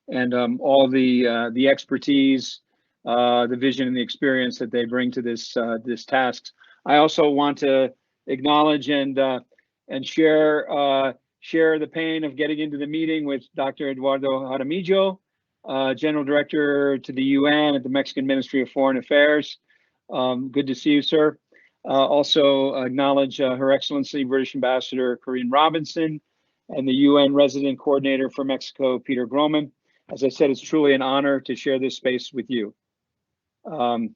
and all the expertise, the vision and the experience that they bring to this task. I also want to acknowledge and share the pain of getting into the meeting with Dr. Eduardo Jaramillo, General Director to the UN at the Mexican Ministry of Foreign Affairs. Good to see you, sir. Also acknowledge Her Excellency British Ambassador Corinne Robinson and the UN Resident Coordinator for Mexico, Peter Groman. As I said, it's truly an honor to share this space with you. So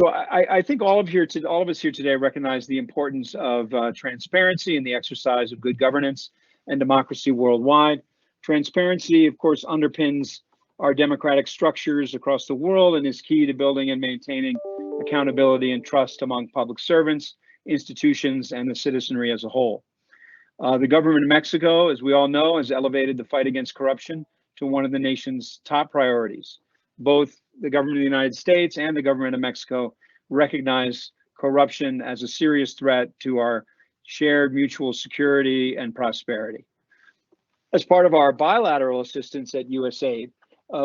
I think all of us here today recognize the importance of transparency in the exercise of good governance and democracy worldwide. Transparency, of course, underpins our democratic structures across the world and is key to building and maintaining accountability and trust among public servants, institutions, and the citizenry as a whole. The government of Mexico, as we all know, has elevated the fight against corruption to one of the nation's top priorities. Both the government of the United States and the government of Mexico recognize corruption as a serious threat to our shared mutual security and prosperity. As part of our bilateral assistance at USAID,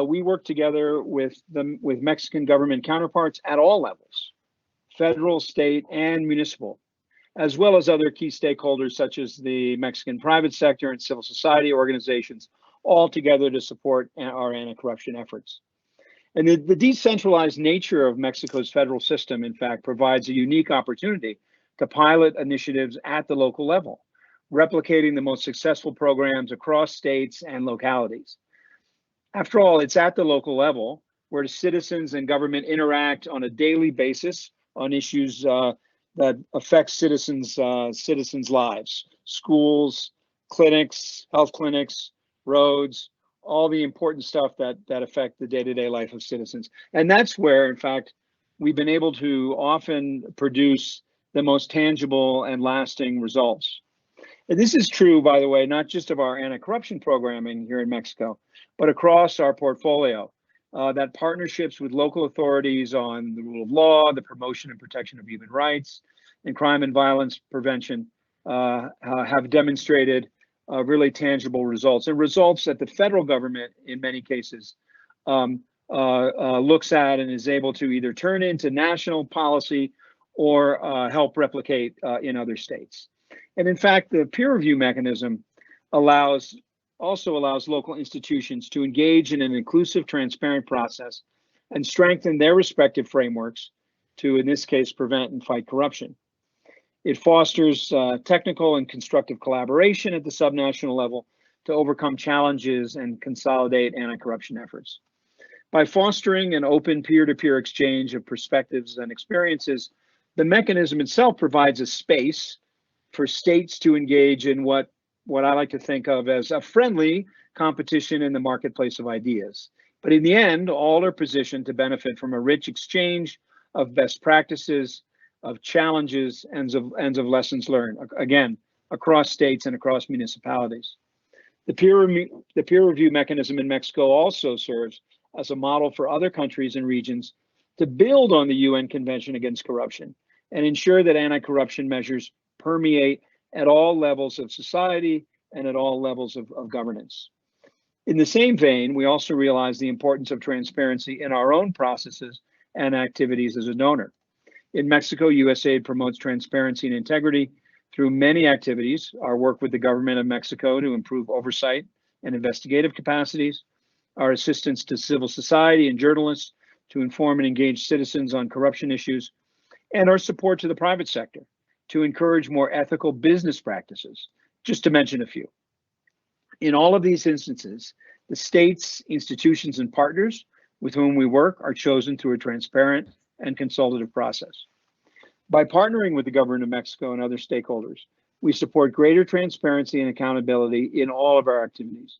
we work together with Mexican government counterparts at all levels, federal, state, and municipal, as well as other key stakeholders such as the Mexican private sector and civil society organizations, all together to support our anti-corruption efforts. And the decentralized nature of Mexico's federal system, in fact, provides a unique opportunity to pilot initiatives at the local level, replicating the most successful programs across states and localities. After all, it's at the local level where the citizens and government interact on a daily basis on issues that affect citizens' lives: schools, clinics, health clinics, roads, all the important stuff that affect the day-to-day life of citizens. And that's where, in fact, we've been able to often produce the most tangible and lasting results. And this is true, by the way, not just of our anti-corruption programming here in Mexico, but across our portfolio, that partnerships with local authorities on the rule of law, the promotion and protection of human rights, and crime and violence prevention have demonstrated really tangible results, and results that the federal government, in many cases, looks at and is able to either turn into national policy or help replicate in other states. And in fact, the peer review mechanism also allows local institutions to engage in an inclusive, transparent process and strengthen their respective frameworks to, in this case, prevent and fight corruption. It fosters technical and constructive collaboration at the subnational level to overcome challenges and consolidate anti-corruption efforts. By fostering an open peer-to-peer exchange of perspectives and experiences, the mechanism itself provides a space for states to engage in what I like to think of as a friendly competition in the marketplace of ideas. But in the end, all are positioned to benefit from a rich exchange of best practices, of challenges, and of lessons learned, again, across states and across municipalities. The peer review mechanism in Mexico also serves as a model for other countries and regions to build on the UN Convention Against Corruption and ensure that anti-corruption measures permeate at all levels of society and at all levels of governance. In the same vein, we also realize the importance of transparency in our own processes and activities as a donor. In Mexico, USAID promotes transparency and integrity through many activities: our work with the government of Mexico to improve oversight and investigative capacities, our assistance to civil society and journalists to inform and engage citizens on corruption issues, and our support to the private sector to encourage more ethical business practices, just to mention a few. In all of these instances, the states, institutions, and partners with whom we work are chosen through a transparent and consultative process. By partnering with the government of Mexico and other stakeholders, we support greater transparency and accountability in all of our activities.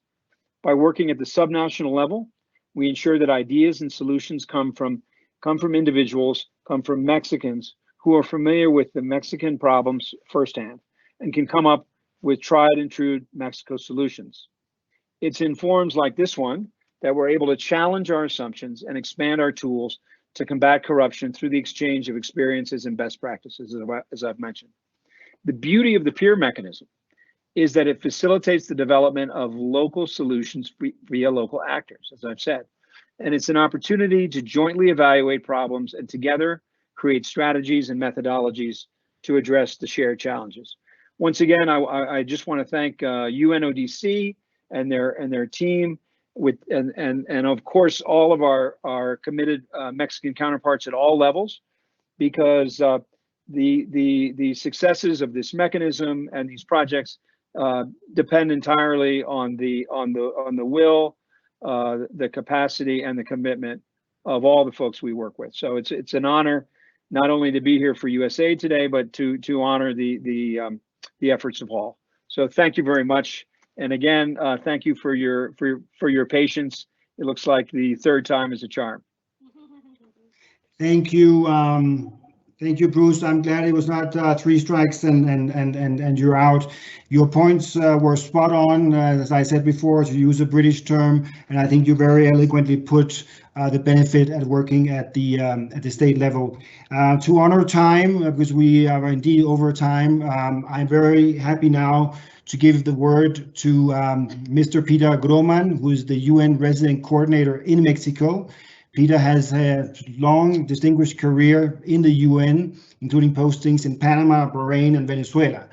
By working at the subnational level, we ensure that ideas and solutions come from individuals, come from Mexicans who are familiar with the Mexican problems firsthand and can come up with tried and true Mexico solutions. It's in forums like this one that we're able to challenge our assumptions and expand our tools to combat corruption through the exchange of experiences and best practices, as I've mentioned. The beauty of the peer mechanism is that it facilitates the development of local solutions via local actors, as I've said. And it's an opportunity to jointly evaluate problems and together create strategies and methodologies to address the shared challenges. Once again, I just want to thank UNODC and their team, and of course all of our committed Mexican counterparts at all levels, because the successes of this mechanism and these projects depend entirely on the will, the capacity, and the commitment of all the folks we work with. So it's an honor not only to be here for USAID today, but to honor the efforts of all. So thank you very much, and again, thank you for your patience. It looks like the third time is a charm. Thank you. Thank you, Bruce. I'm glad it was not 3 strikes and you're out. Your points were spot on, as I said before, to use a British term, and I think you very eloquently put the benefit at working at the state level. To honor time, because we are indeed over time, I'm very happy now to give the word to Mr. Peter Groman, who is the UN Resident Coordinator in Mexico. Peter has a long, distinguished career in the UN, including postings in Panama, Bahrain, and Venezuela.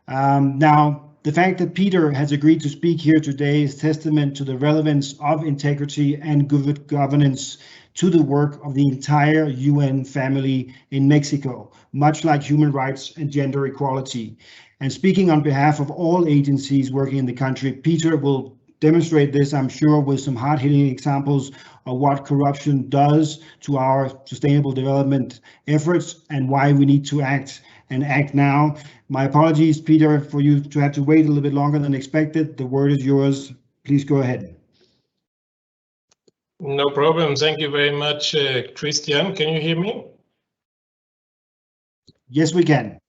Now, the fact that Peter has agreed to speak here today is testament to the relevance of integrity and good governance to the work of the entire UN family in Mexico, much like human rights and gender equality. And speaking on behalf of all agencies working in the country, Peter will demonstrate this, I'm sure, with some hard-hitting examples of what corruption does to our sustainable development efforts and why we need to act and act now. My apologies, Peter, for you to have to wait a little bit longer than expected. The word is yours. Please go ahead. No problem. Thank you very much, Christian. Can you hear me? Yes, we can.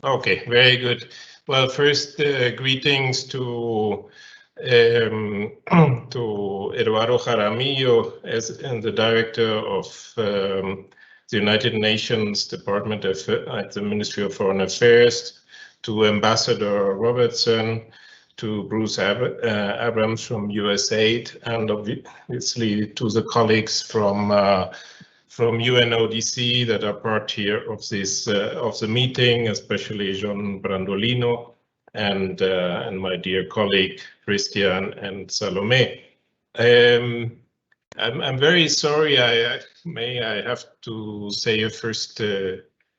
Okay, very good. Well, first, greetings to Eduardo Jaramillo and the director of the United Nations Department at the Ministry of Foreign Affairs, to Ambassador Robertson, to Bruce Abrams from USAID, and obviously to the colleagues from UNODC that are part here of this of the meeting, especially John Brandolino and my dear colleague Christian and Salome. I'm very sorry. I have to say a first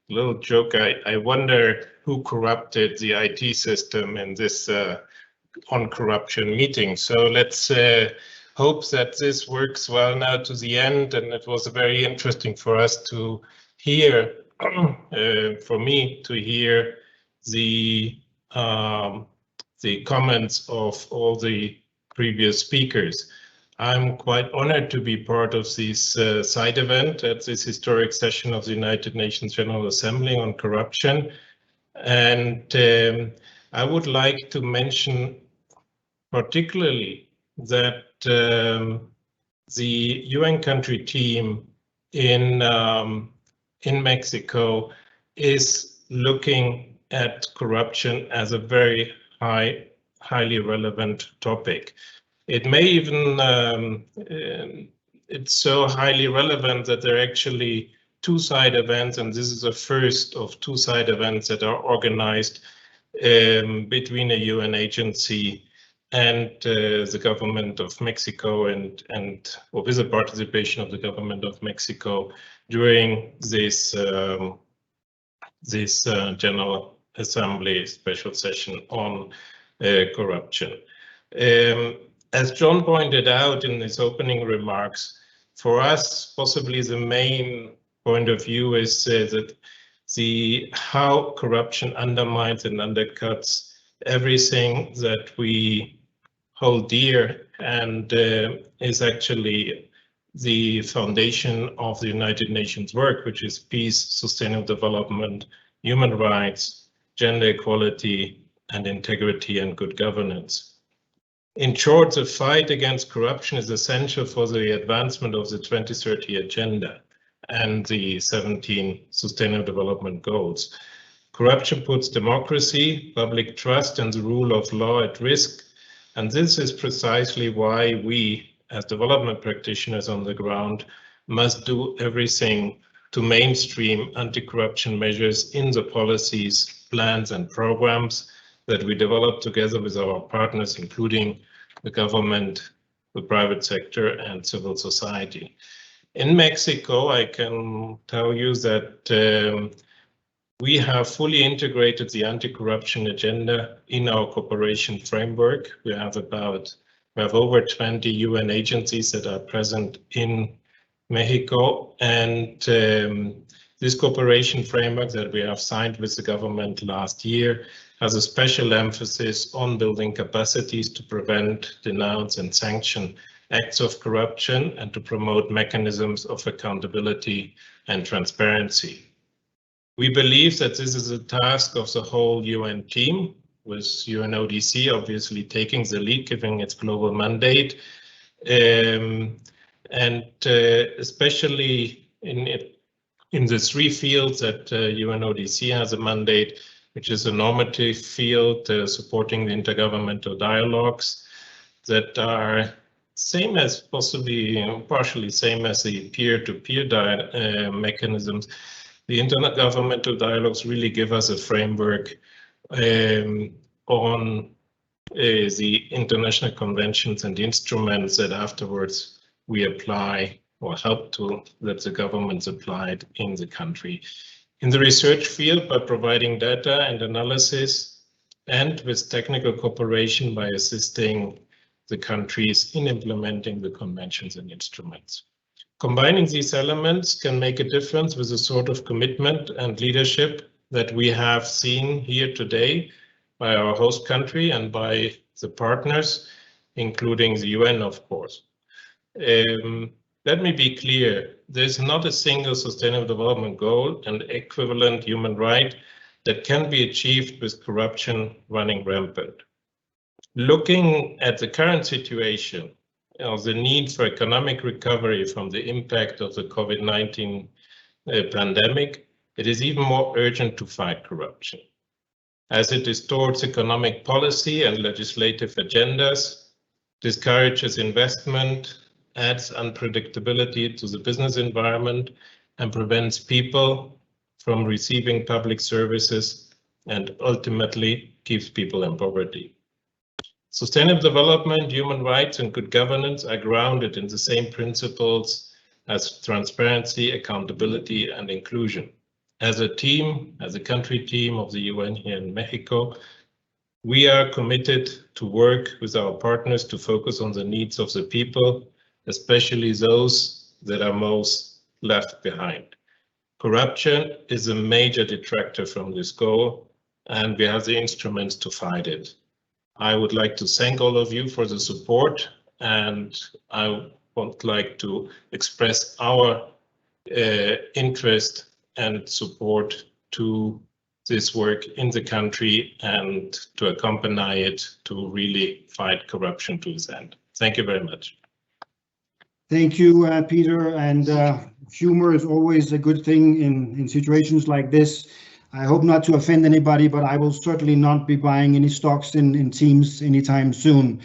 little joke. I wonder who corrupted the IT system in this on corruption meeting. So let's hope that this works well now to the end. And it was very interesting for us to hear, for me to hear the comments of all the previous speakers. I'm quite honored to be part of this side event at this historic session of the United Nations General Assembly on corruption. And I would like to mention particularly that the UN country team in Mexico is looking at corruption as a very highly relevant topic. It may even, it's so highly relevant that there are actually two-side events, and this is the first of two-side events that are organized between a UN agency and the government of Mexico and with the participation of the government of Mexico during this General Assembly special session on corruption. As John pointed out in his opening remarks, for us, possibly the main point of view is that how corruption undermines and undercuts everything that we hold dear and is actually the foundation of the United Nations work, which is peace, sustainable development, human rights, gender equality, and integrity and good governance. In short, the fight against corruption is essential for the advancement of the 2030 Agenda and the 17 Sustainable Development Goals. Corruption puts democracy, public trust, and the rule of law at risk, and this is precisely why we, as development practitioners on the ground, must do everything to mainstream anti-corruption measures in the policies, plans, and programs that we develop together with our partners, including the government, the private sector, and civil society. In Mexico, I can tell you that we have fully integrated the anti-corruption agenda in our cooperation framework. We have over 20 UN agencies that are present in Mexico, and this cooperation framework that we have signed with the government last year has a special emphasis on building capacities to prevent, denounce, and sanction acts of corruption and to promote mechanisms of accountability and transparency. We believe that this is a task of the whole UN team, with UNODC obviously taking the lead, giving its global mandate, and especially in the three fields that UNODC has a mandate, which is a normative field supporting the intergovernmental dialogues that are same as partially same as the peer-to-peer mechanisms. The intergovernmental dialogues really give us a framework on the international conventions and instruments that afterwards we apply or help to that the governments applied in the country. In the research field, by providing data and analysis, and with technical cooperation by assisting the countries in implementing the conventions and instruments. Combining these elements can make a difference with the sort of commitment and leadership that we have seen here today by our host country and by the partners, including the UN, of course. Let me be clear, there's not a single sustainable development goal and equivalent human right that can be achieved with corruption running rampant. Looking at the current situation of the need for economic recovery from the impact of the COVID-19 pandemic, it is even more urgent to fight corruption, as it distorts economic policy and legislative agendas, discourages investment, adds unpredictability to the business environment, and prevents people from receiving public services, and ultimately keeps people in poverty. Sustainable development, human rights, and good governance are grounded in the same principles as transparency, accountability, and inclusion. As a team, as a country team of the UN here in Mexico, we are committed to work with our partners to focus on the needs of the people, especially those that are most left behind. Corruption is a major detractor from this goal, and we have the instruments to fight it. I would like to thank all of you for the support, and I would like to express our interest and support to this work in the country and to accompany it to really fight corruption to its end. Thank you very much. Thank you, Peter. And humor is always a good thing in situations like this. I hope not to offend anybody, but I will certainly not be buying any stocks in Teams anytime soon.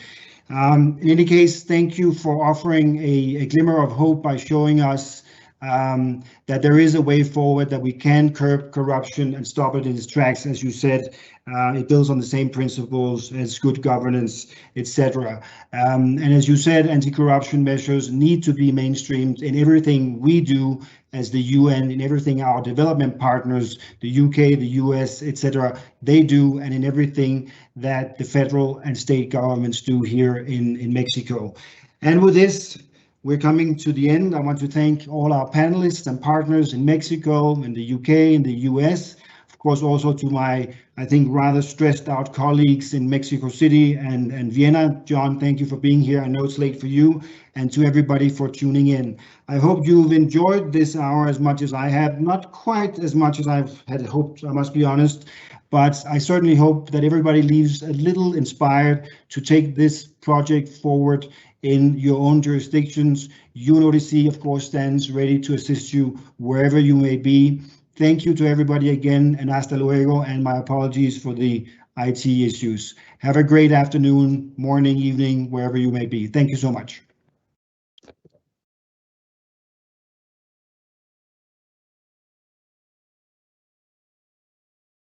In any case, thank you for offering a glimmer of hope by showing us that there is a way forward, that we can curb corruption and stop it in its tracks. As you said, it builds on the same principles as good governance, etc. And as you said, anti-corruption measures need to be mainstreamed in everything we do as the UN, in everything our development partners, the UK, the US, etc., they do, and in everything that the federal and state governments do here in Mexico. And with this, we're coming to the end. I want to thank all our panelists and partners in Mexico, in the UK, in the US, of course also to my, I think, rather stressed out colleagues in Mexico City and Vienna. John, thank you for being here. I know it's late for you, and to everybody for tuning in. I hope you've enjoyed this hour as much as I have, not quite as much as I've had hoped, I must be honest, but I certainly hope that everybody leaves a little inspired to take this project forward in your own jurisdictions. UNODC, of course, stands ready to assist you wherever you may be. Thank you to everybody again, and hasta luego, and my apologies for the IT issues. Have a great afternoon, morning, evening, wherever you may be. Thank you so much.